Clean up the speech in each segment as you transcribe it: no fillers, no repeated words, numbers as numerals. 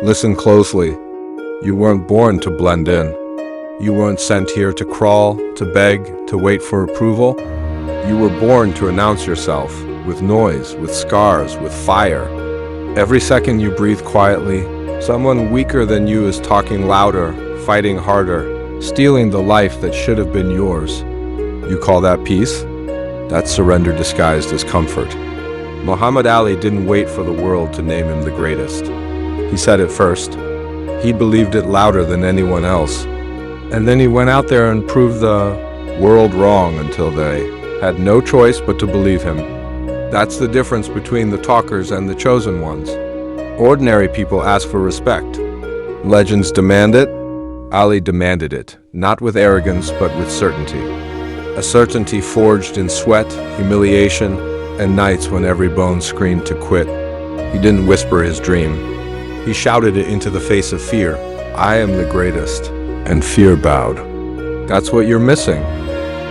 Listen closely. You weren't born to blend in. You weren't sent here to crawl, to beg, to wait for approval. You were born to announce yourself, with noise, with scars, with fire. Every second you breathe quietly, someone weaker than you is talking louder, fighting harder, stealing the life that should have been yours. You call that peace? That's surrender disguised as comfort. Muhammad Ali didn't wait for the world to name him the greatest. He said it first. He believed it louder than anyone else. And then he went out there and proved the world wrong until they had no choice but to believe him. That's the difference between the talkers and the chosen ones. Ordinary people ask for respect. Legends demand it. Ali demanded it, not with arrogance but with certainty. A certainty forged in sweat, humiliation, and nights when every bone screamed to quit. He didn't whisper his dream. He shouted it into the face of fear. I am the greatest. And fear bowed. That's what you're missing.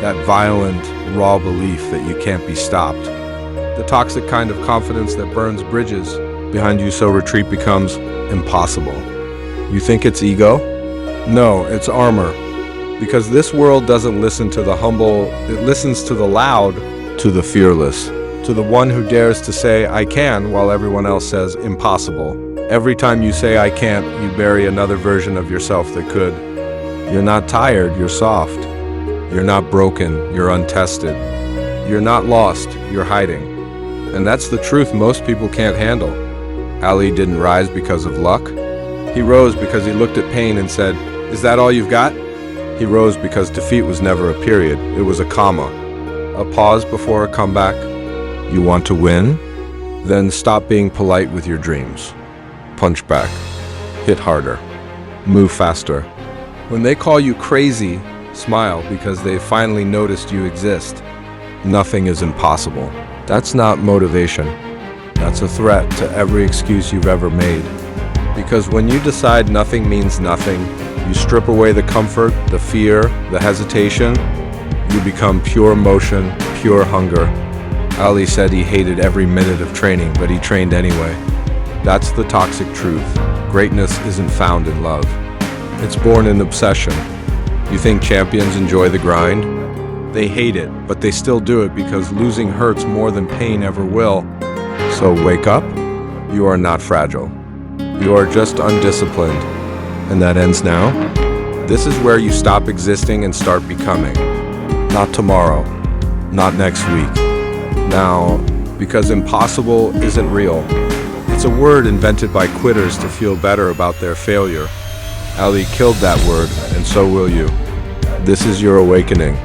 That violent, raw belief that you can't be stopped. The toxic kind of confidence that burns bridges behind you so retreat becomes impossible. You think it's ego? No, it's armor. Because this world doesn't listen to the humble, it listens to the loud, to the fearless, to the one who dares to say, I can, while everyone else says, impossible. Every time you say, I can't, you bury another version of yourself that could. You're not tired, you're soft. You're not broken, you're untested. You're not lost, you're hiding. And that's the truth most people can't handle. Ali didn't rise because of luck. He rose because he looked at pain and said, is that all you've got? He rose because defeat was never a period, it was a comma. A pause before a comeback. You want to win? Then stop being polite with your dreams. Punch back. Hit harder. Move faster. When they call you crazy, smile because they've finally noticed you exist. Nothing is impossible. That's not motivation. That's a threat to every excuse you've ever made. Because when you decide nothing means nothing, you strip away the comfort, the fear, the hesitation. You become pure motion, pure hunger. Ali said he hated every minute of training, but he trained anyway. That's the toxic truth. Greatness isn't found in love. It's born in obsession. You think champions enjoy the grind? They hate it, but they still do it because losing hurts more than pain ever will. So wake up. You are not fragile. You are just undisciplined. And that ends now. This is where you stop existing and start becoming. Not tomorrow. Not next week. Now, because impossible isn't real. It's a word invented by quitters to feel better about their failure. Ali killed that word, and so will you. This is your awakening.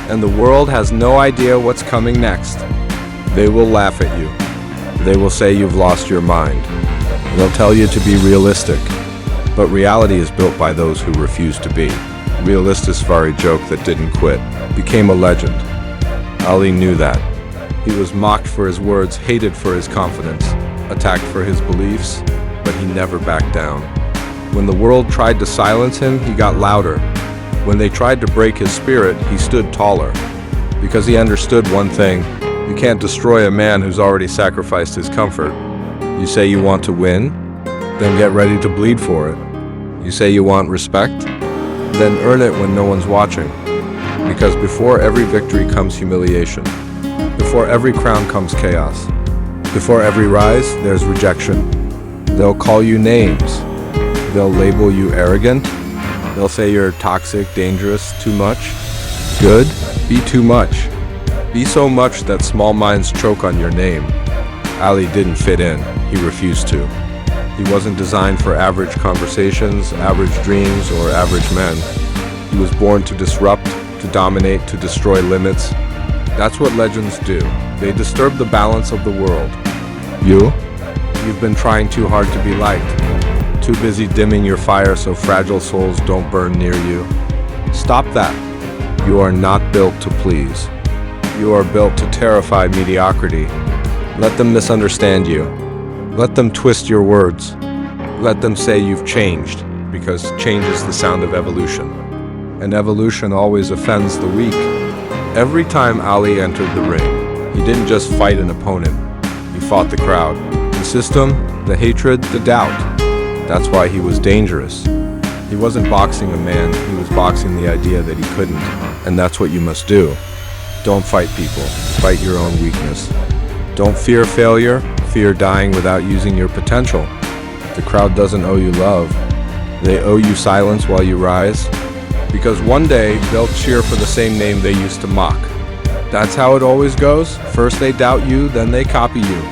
And the world has no idea what's coming next. They will laugh at you. They will say you've lost your mind. They'll tell you to be realistic. But reality is built by those who refuse to be. Realistisvari joke that didn't quit became a legend. Ali knew that. He was mocked for his words, hated for his confidence, attacked for his beliefs, but he never backed down. When the world tried to silence him, he got louder. When they tried to break his spirit, he stood taller. Because he understood one thing, you can't destroy a man who's already sacrificed his comfort. You say you want to win? Then get ready to bleed for it. You say you want respect? Then earn it when no one's watching. Because before every victory comes humiliation. Before every crown comes chaos. Before every rise, there's rejection. They'll call you names. They'll label you arrogant. They'll say you're toxic, dangerous, too much. Good? Be too much. Be so much that small minds choke on your name. Ali didn't fit in. He refused to. He wasn't designed for average conversations, average dreams, or average men. He was born to disrupt, to dominate, to destroy limits. That's what legends do. They disturb the balance of the world. You've been trying too hard to be liked. Too busy dimming your fire so fragile souls don't burn near you. Stop that. You are not built to please. You are built to terrify mediocrity. Let them misunderstand you. Let them twist your words. Let them say you've changed, because change is the sound of evolution. And evolution always offends the weak. Every time Ali entered the ring, he didn't just fight an opponent. He fought the crowd, the system, the hatred, the doubt. That's why he was dangerous. He wasn't boxing a man, he was boxing the idea that he couldn't. And that's what you must do. Don't fight people, fight your own weakness. Don't fear failure, fear dying without using your potential. The crowd doesn't owe you love. They owe you silence while you rise. Because one day, they'll cheer for the same name they used to mock. That's how it always goes. First they doubt you, then they copy you.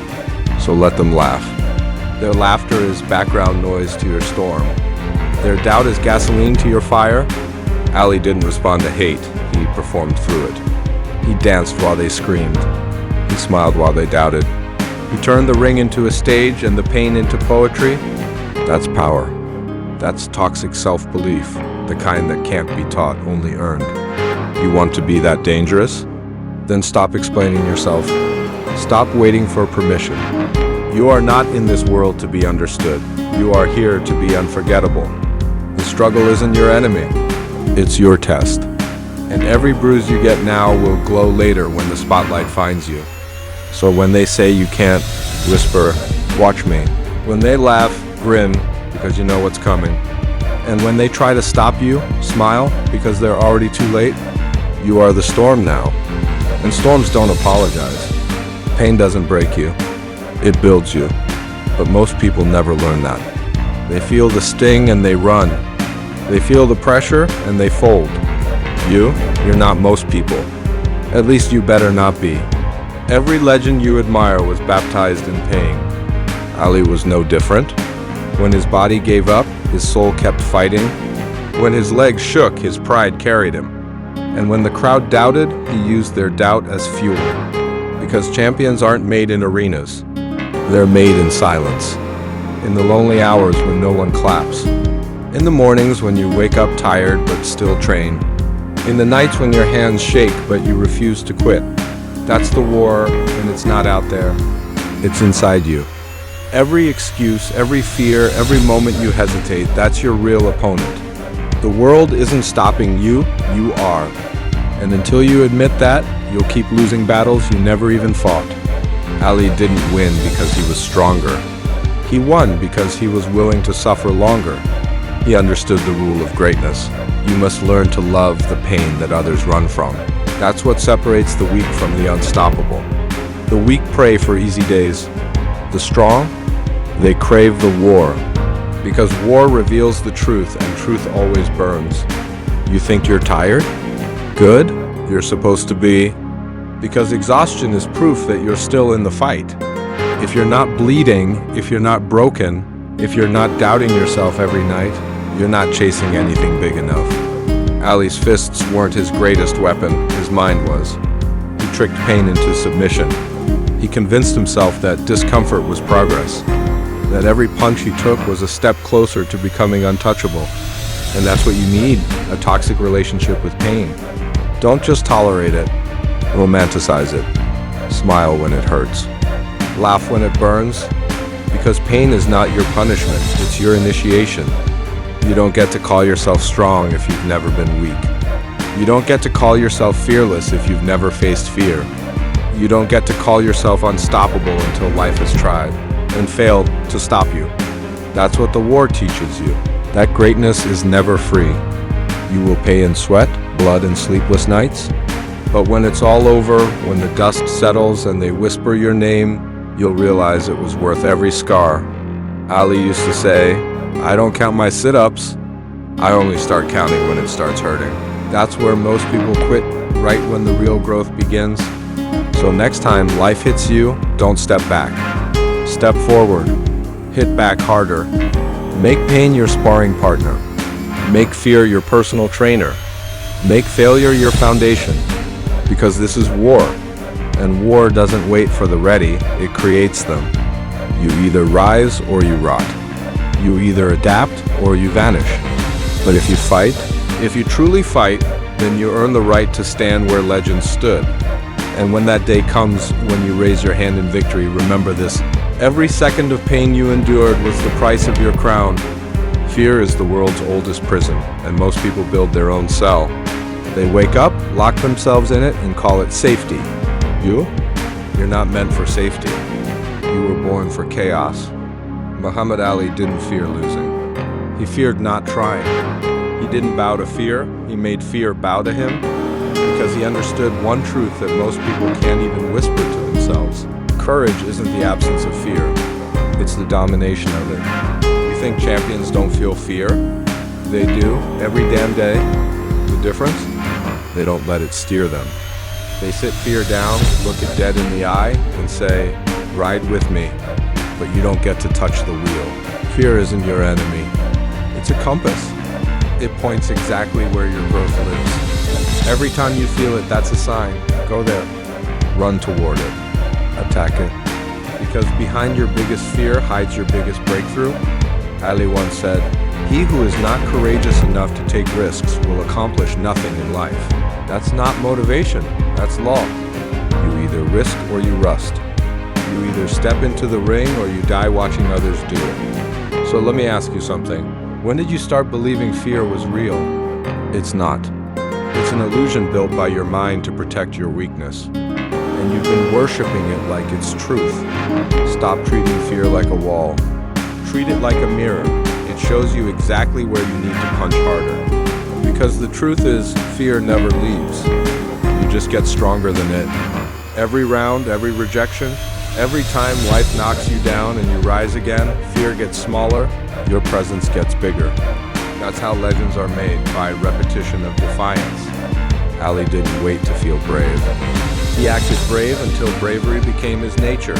So let them laugh. Their laughter is background noise to your storm. Their doubt is gasoline to your fire. Ali didn't respond to hate, he performed through it. He danced while they screamed. He smiled while they doubted. He turned the ring into a stage and the pain into poetry. That's power. That's toxic self-belief, the kind that can't be taught, only earned. You want to be that dangerous? Then stop explaining yourself. Stop waiting for permission. You are not in this world to be understood. You are here to be unforgettable. The struggle isn't your enemy. It's your test. And every bruise you get now will glow later when the spotlight finds you. So when they say you can't, whisper, watch me. When they laugh, grin, because you know what's coming. And when they try to stop you, smile, because they're already too late. You are the storm now. And storms don't apologize. Pain doesn't break you. It builds you. But most people never learn that. They feel the sting and they run. They feel the pressure and they fold. You're not most people. At least you better not be. Every legend you admire was baptized in pain. Ali was no different. When his body gave up, his soul kept fighting. When his legs shook, his pride carried him. And when the crowd doubted, he used their doubt as fuel. Because champions aren't made in arenas. They're made in silence. In the lonely hours when no one claps. In the mornings when you wake up tired but still train. In the nights when your hands shake but you refuse to quit. That's the war, and it's not out there. It's inside you. Every excuse, every fear, every moment you hesitate, that's your real opponent. The world isn't stopping you, you are. And until you admit that, you'll keep losing battles you never even fought. Ali didn't win because he was stronger. He won because he was willing to suffer longer. He understood the rule of greatness. You must learn to love the pain that others run from. That's what separates the weak from the unstoppable. The weak pray for easy days. The strong, they crave the war. Because war reveals the truth, and truth always burns. You think you're tired? Good. You're supposed to be. Because exhaustion is proof that you're still in the fight. If you're not bleeding, if you're not broken, if you're not doubting yourself every night, you're not chasing anything big enough. Ali's fists weren't his greatest weapon, his mind was. He tricked pain into submission. He convinced himself that discomfort was progress, that every punch he took was a step closer to becoming untouchable. And that's what you need, a toxic relationship with pain. Don't just tolerate it, romanticize it. Smile when it hurts. Laugh when it burns, because pain is not your punishment, it's your initiation. You don't get to call yourself strong if you've never been weak. You don't get to call yourself fearless if you've never faced fear. You don't get to call yourself unstoppable until life has tried and failed to stop you. That's what the war teaches you. That greatness is never free. You will pay in sweat, blood, and sleepless nights. But when it's all over, when the dust settles and they whisper your name, you'll realize it was worth every scar. Ali used to say, I don't count my sit-ups. I only start counting when it starts hurting. That's where most people quit, right when the real growth begins. So next time life hits you, don't step back. Step forward. Hit back harder. Make pain your sparring partner. Make fear your personal trainer. Make failure your foundation. Because this is war. And war doesn't wait for the ready, it creates them. You either rise or you rot. You either adapt or you vanish. But if you fight, if you truly fight, then you earn the right to stand where legends stood. And when that day comes, when you raise your hand in victory, remember this. Every second of pain you endured was the price of your crown. Fear is the world's oldest prison, and most people build their own cell. They wake up, lock themselves in it, and call it safety. You're not meant for safety. You were born for chaos. Muhammad Ali didn't fear losing. He feared not trying. He didn't bow to fear, he made fear bow to him, because he understood one truth that most people can't even whisper to themselves. Courage isn't the absence of fear, it's the domination of it. You think champions don't feel fear? They do, every damn day. The difference? They don't let it steer them. They sit fear down, look it dead in the eye, and say, "Ride with me," but you don't get to touch the wheel. Fear isn't your enemy. It's a compass. It points exactly where your growth lives. Every time you feel it, that's a sign. Go there. Run toward it. Attack it. Because behind your biggest fear hides your biggest breakthrough. Ali once said, "He who is not courageous enough to take risks will accomplish nothing in life." That's not motivation, that's law. You either risk or you rust. You either step into the ring or you die watching others do it. So let me ask you something. When did you start believing fear was real? It's not. It's an illusion built by your mind to protect your weakness. And you've been worshiping it like it's truth. Stop treating fear like a wall. Treat it like a mirror. It shows you exactly where you need to punch harder. Because the truth is, fear never leaves. You just get stronger than it. Every round, every rejection, every time life knocks you down and you rise again, fear gets smaller, your presence gets bigger. That's how legends are made, by repetition of defiance. Ali didn't wait to feel brave. He acted brave until bravery became his nature.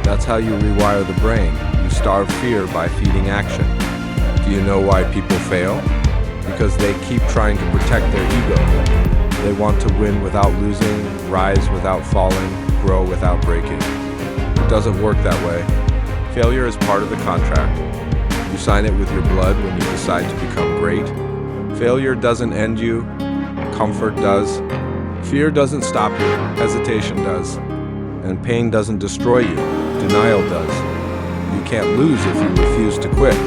That's how you rewire the brain. You starve fear by feeding action. Do you know why people fail? Because they keep trying to protect their ego. They want to win without losing, rise without falling, grow without breaking. It doesn't work that way. Failure is part of the contract. You sign it with your blood when you decide to become great. Failure doesn't end you, comfort does. Fear doesn't stop you, hesitation does. And pain doesn't destroy you, denial does. You can't lose if you refuse to quit.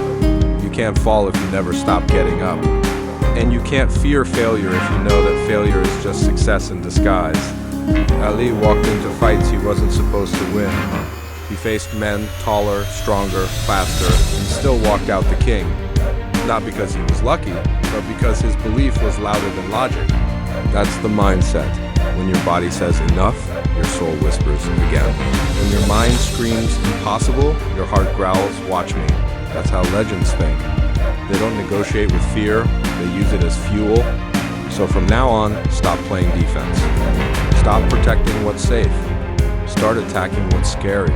You can't fall if you never stop getting up. And you can't fear failure if you know that failure is just success in disguise. Ali walked into fights he wasn't supposed to win. He faced men taller, stronger, faster, and still walked out the king. Not because he was lucky, but because his belief was louder than logic. That's the mindset. When your body says enough, your soul whispers again. When your mind screams impossible, your heart growls, "Watch me." That's how legends think. They don't negotiate with fear, they use it as fuel. So from now on, stop playing defense. Stop protecting what's safe. Start attacking what's scary.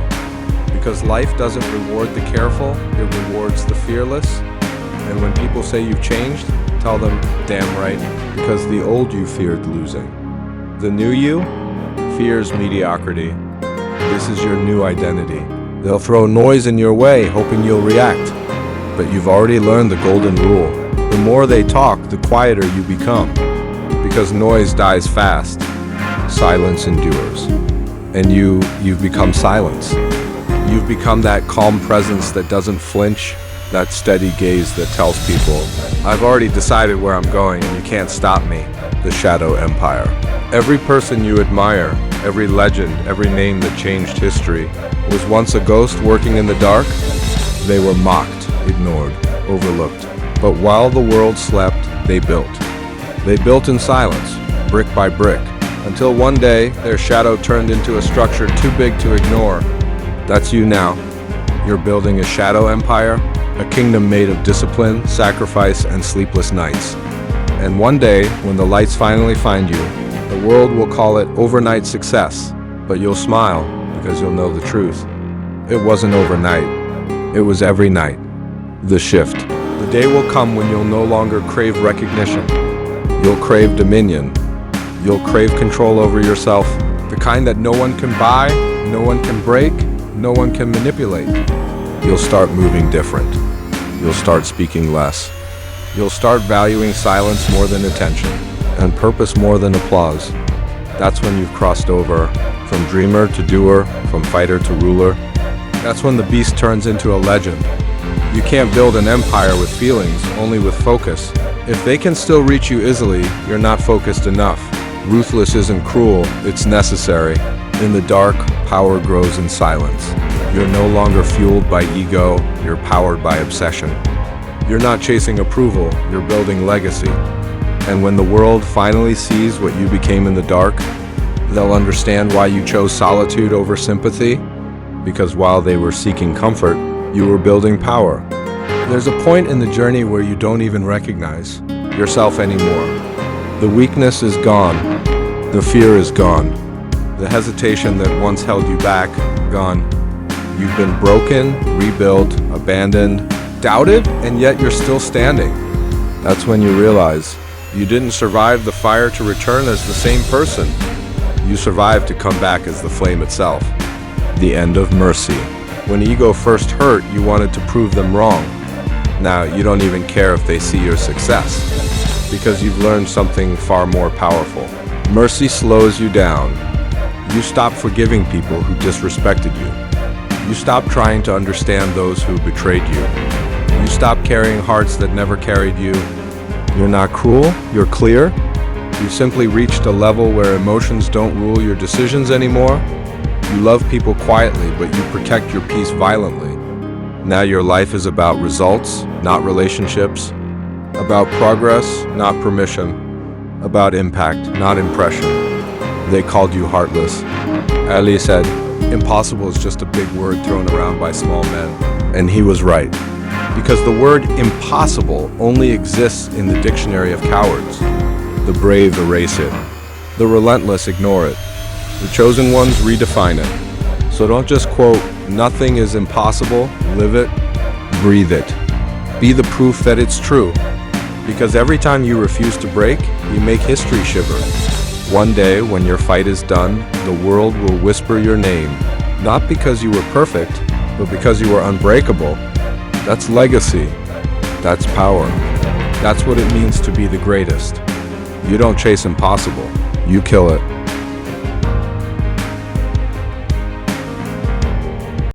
Because life doesn't reward the careful, it rewards the fearless. And when people say you've changed, tell them, damn right, because the old you feared losing. The new you fears mediocrity. This is your new identity. They'll throw noise in your way, hoping you'll react. But you've already learned the golden rule. The more they talk, the quieter you become. Because noise dies fast, silence endures. And you've become silence. You've become that calm presence that doesn't flinch, that steady gaze that tells people, I've already decided where I'm going and you can't stop me. The Shadow Empire. Every person you admire, every legend, every name that changed history, was once a ghost working in the dark. They were mocked, ignored, overlooked. But while the world slept, they built. They built in silence, brick by brick, until one day their shadow turned into a structure too big to ignore. That's you now. You're building a shadow empire, a kingdom made of discipline, sacrifice, and sleepless nights. And one day, when the lights finally find you, the world will call it overnight success, but you'll smile because you'll know the truth. It wasn't overnight. It was every night. The shift. The day will come when you'll no longer crave recognition. You'll crave dominion. You'll crave control over yourself, the kind that no one can buy, no one can break, no one can manipulate. You'll start moving different. You'll start speaking less. You'll start valuing silence more than attention, and purpose more than applause. That's when you've crossed over from dreamer to doer, from fighter to ruler. That's when the beast turns into a legend. You can't build an empire with feelings, only with focus. If they can still reach you easily, you're not focused enough. Ruthless isn't cruel, it's necessary. In the dark, power grows in silence. You're no longer fueled by ego, you're powered by obsession. You're not chasing approval, you're building legacy. And when the world finally sees what you became in the dark, they'll understand why you chose solitude over sympathy, because while they were seeking comfort, you were building power. There's a point in the journey where you don't even recognize yourself anymore. The weakness is gone. The fear is gone. The hesitation that once held you back, gone. You've been broken, rebuilt, abandoned, doubted, and yet you're still standing. That's when you realize you didn't survive the fire to return as the same person. You survived to come back as the flame itself. The end of mercy. When ego first hurt, you wanted to prove them wrong. Now you don't even care if they see your success, because you've learned something far more powerful. Mercy slows you down. You stop forgiving people who disrespected you. You stop trying to understand those who betrayed you. You stop carrying hearts that never carried you. You're not cruel, you're clear. You've simply reached a level where emotions don't rule your decisions anymore. You love people quietly, but you protect your peace violently. Now your life is about results, not relationships. About progress, not permission. About impact, not impression. They called you heartless. Ali said, impossible is just a big word thrown around by small men. And he was right. Because the word impossible only exists in the dictionary of cowards. The brave erase it. The relentless ignore it. The chosen ones redefine it. So don't just quote, nothing is impossible, live it, breathe it. Be the proof that it's true. Because every time you refuse to break, you make history shiver. One day, when your fight is done, the world will whisper your name. Not because you were perfect, but because you were unbreakable. That's legacy. That's power. That's what it means to be the greatest. You don't chase impossible, you kill it.